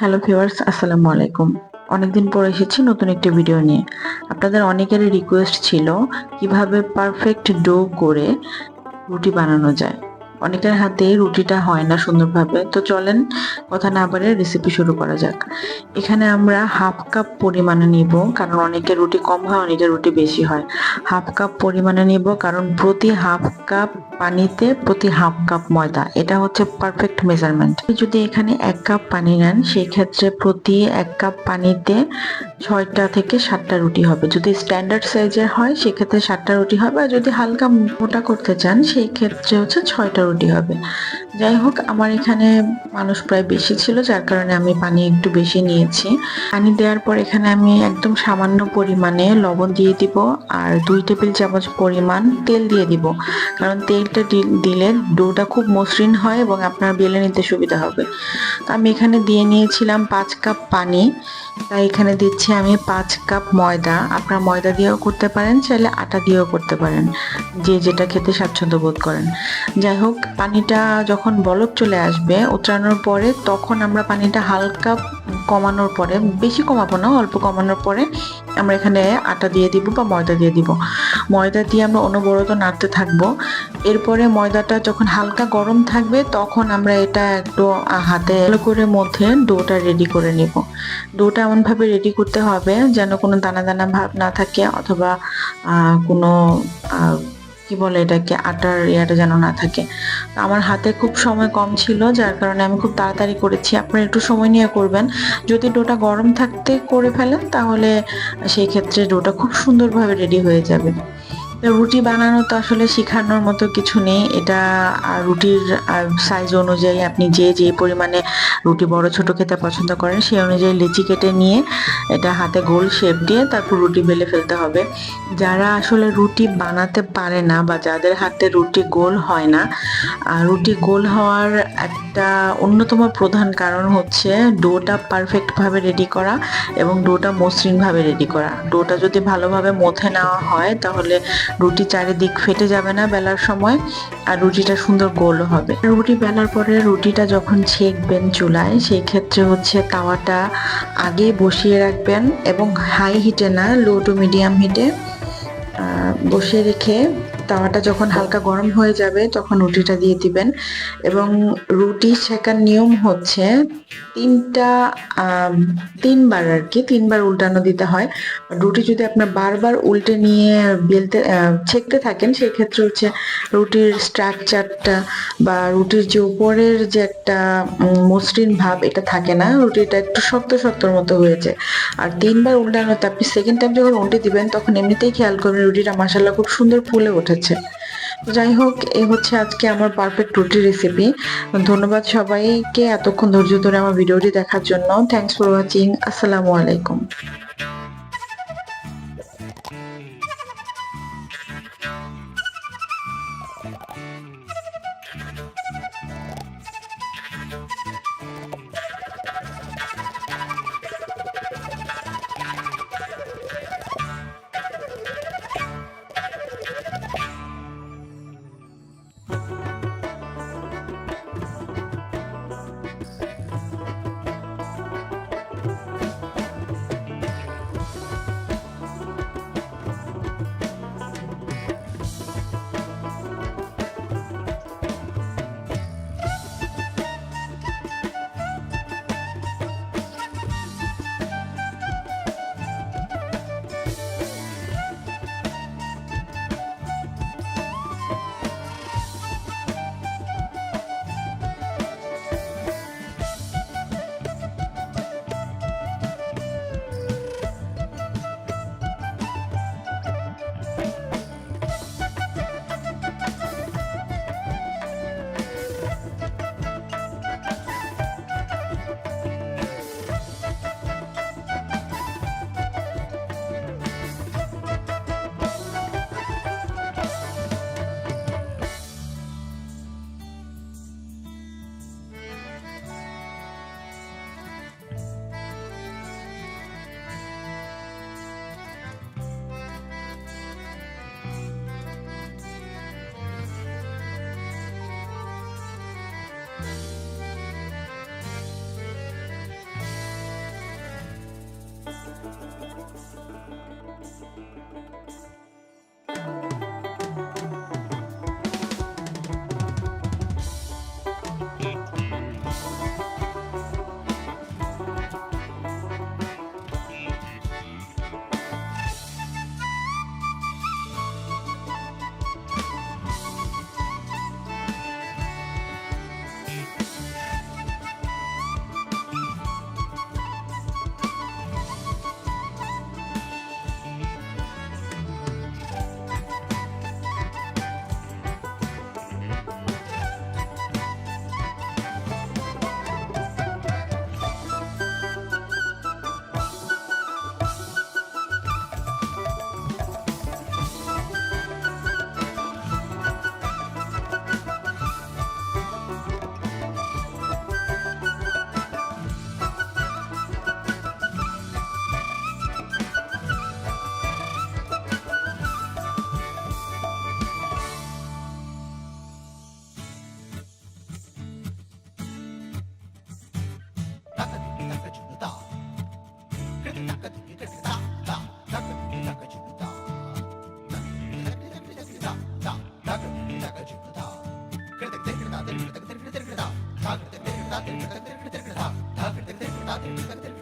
Hello viewers, আসসালামু আলাইকুম। অনেকদিন পর এসেছি নতুন একটি ভিডিও নিয়ে। আপনাদের অনেকেরই রিকোয়েস্ট ছিল কিভাবে পারফেক্ট ডো করে রুটি বানানো যায়। অনেকের হাতে রুটিটা হয় না সুন্দরভাবে। তো চলেন কথা না বাড়িয়ে রেসিপি শুরু করা যাক। এখানে আমরা হাফ কাপ পরিমাণে নিব, কারণ অনেকের রুটি কম হয়, অনেকের রুটি বেশি হয়। হাফ কাপ পরিমাণে নিব, কারণ প্রতি হাফ কাপ পানিতে প্রতি হাফ কাপ ময়দা, এটা হচ্ছে পারফেক্ট মেজারমেন্ট। যদি এখানে 1 কাপ পানি নেন, সেই ক্ষেত্রে প্রতি 1 কাপ পানিতে 6টা থেকে 7টা রুটি হবে। যদি স্ট্যান্ডার্ড সাইজের হয় সেক্ষেত্রে 7টা রুটি হবে, আর যদি হালকা মোটা করতে চান সেই ক্ষেত্রে হচ্ছে 6টা রুটি হবে। যাই হোক, আমার এখানে মানুষ প্রায় বেশি ছিল, যার কারণে আমি পানি একটু বেশি নিয়েছি। পানি দেওয়ার পর এখানে আমি একদম সামান্য পরিমাণে লবণ দিয়ে দিব, আর 2 টেবিল চামচ পরিমাণ তেল দিয়ে দিব, কারণ তেলটা দিলে ডোটা খুব মসৃণ হয় এবং আপনার বেলে নিতে সুবিধা হবে। তো আমি এখানে দিয়ে নিয়েছিলাম 5 কাপ পানি, তাই এখানে দিচ্ছি আমি 5 কাপ ময়দা। আপনারা ময়দা দিয়েও করতে পারেন, চাইলে আটা দিয়েও করতে পারেন, যে যেটা খেতে স্বাচ্ছন্দ্য বোধ করেন। যাই হোক, পানিটা যখন বলক চলে আসবে উতরানোর পরে, তখন আমরা পানিটা হালকা কমানোর পরে, বেশি কমাবো না, অল্প কমানোর পরে আমরা এখানে আটা দিয়ে দিব বা ময়দা দিয়ে দিব। ময়দা দিয়ে আমরা অনবরত নাড়তে থাকবো। এরপরে ময়দাটা যখন হালকা গরম থাকবে তখন আমরা এটা একটু হাতে ভালো করে মধ্যে ডোটা রেডি করে নিব। ডোটা এমনভাবে রেডি করতে হবে যেন কোনো দানা দানা ভাব না থাকে, অথবা কোনো কি বলে এটাকে, আটার ইয়াটা যেন না থাকে। তো আমার হাতে খুব সময় কম ছিল, যার কারণে আমি খুব তাড়াতাড়ি করেছি। আপনারা একটু সময় নিয়ে করবেন। যদি ডোটা গরম থাকতে করে ফেলেন তাহলে সেই ক্ষেত্রে ডোটা খুব সুন্দরভাবে রেডি হয়ে যাবে। রুটি বানানো তো আসলে শেখানোর মতো কিছু নেই। এটা রুটির সাইজ অনুযায়ী আপনি যে পরিমাণে রুটি বড় ছোট খেতে পছন্দ করেন সেই অনুযায়ী লেচি কেটে নিয়ে এটা হাতে গোল শেপ দিয়ে তারপর রুটি বেলে ফেলতে হবে। যারা আসলে রুটি বানাতে পারে না বা যাদের হাতে রুটি গোল হয় না, রুটি গোল হওয়ার একটা অন্যতম প্রধান কারণ হচ্ছে ডোটা পারফেক্টভাবে রেডি করা এবং ডোটা মসৃণভাবে রেডি করা। ডোটা যদি ভালোভাবে মথে নেওয়া হয় তাহলে রুটি চারিদিক ফেটে যাবে না বেলার সময়, আর রুটিটা সুন্দর গোলও হবে। রুটি বেলার পরে রুটিটা যখন ছেঁকবেন চুলায়, সেই ক্ষেত্রে হচ্ছে তাওয়াটা আগে বসিয়ে রাখবেন এবং হাই হিটে না, লো টু মিডিয়াম হিটে বসিয়ে রেখে তাওয়াটা যখন হালকা গরম হয়ে যাবে তখন রুটিটা দিয়ে দিবেন। এবং রুটি ছেঁকার নিয়ম হচ্ছে তিনবার আর কি, তিনবার উল্টানো দিতে হয়। রুটি যদি আপনার বারবার উল্টে নিয়ে বেলতে ছেঁকতে থাকেন, সেই ক্ষেত্রে হচ্ছে রুটির স্ট্রাকচারটা বা রুটির যে উপরের যে একটা মসৃণ ভাব, এটা থাকে না, রুটিটা একটু শক্ত শক্তর মতো হয়েছে। আর 3বার উল্টানোতে আপনি সেকেন্ড টাইম যখন উল্টে দিবেন তখন এমনিতেই খেয়াল করবেন রুটিটা মাশাআল্লাহ খুব সুন্দর ফুলে উঠেছে। যাই হোক, এই হচ্ছে আজকে আমার পারফেক্ট রুটি রেসিপি। ধন্যবাদ সবাইকে এতক্ষণ ধৈর্য ধরে আমার ভিডিওটি দেখার জন্য। Thanks for watching. আসসালামু আলাইকুম। তাদের